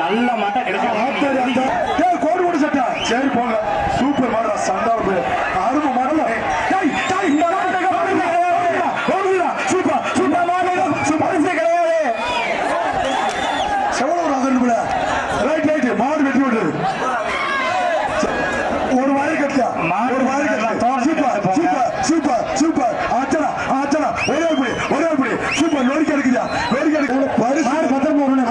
நல்ல மாட்டா கிடைக்கும். கோடு போட்டு சட்டா சரி போங்க. சூப்பர் மாடா சண்டாவு அருமை மாடல. சூப்பர் சூப்பர் மாடல சூப்பர் கிடையாது. செவளூர் ரைட் ரைட் மாடு வெட்டி விடுறது. ஒரு வாரி கட்டா ஒரு வாரி கட்டா. சூப்பர் சூப்பர் சூப்பர் சூப்பர் ஆச்சரா ஆச்சரா ஒரே புடி சூப்பர் லோரிக்க இருக்குதா லோரிக்க இருக்கு. பரிசு பத்திரமா வரணும்.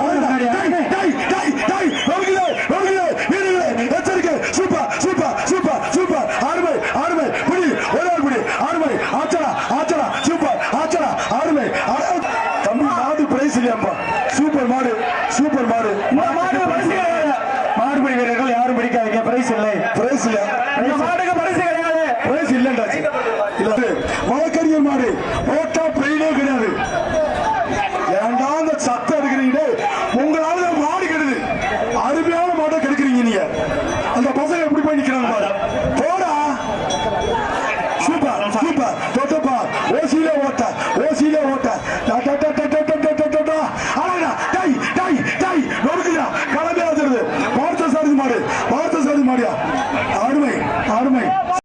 எச்சரிக்கை சூப்பர் சூப்பர் சூப்பர் சூப்பர் அருமை அருமை புடி ஒரே புடி அருமை ஆச்சரா ஆச்சரா சூப்பர் ஆச்சரா அருமை தம்பி மாடு பிரைஸ் இல்லையாப்பா. சூப்பர் மாடு சூப்பர் மாடு. மாடு பிரைஸ் கிடையாது. மாடுபிடி வீரர்கள் யாரும் பிடிக்காதீங்க. பிரைஸ் இல்லை பிரைஸ் இல்ல. மாடுக்கு பிரைஸ் கிடையாது. பிரைஸ் இல்லைன்றாச்சு. வழக்கறிஞர் மாடு போட்டா பிரைஸே கிடையாது. ஏன்டா அந்த சத்தம் எடுக்கிறீங்க. உங்களால மாடு கெடுது. அருமையான மாட்டை கெடுக்கிறீங்க. நீங்க அந்த பசங்க எப்படி போய் நிக்கிறாங்க.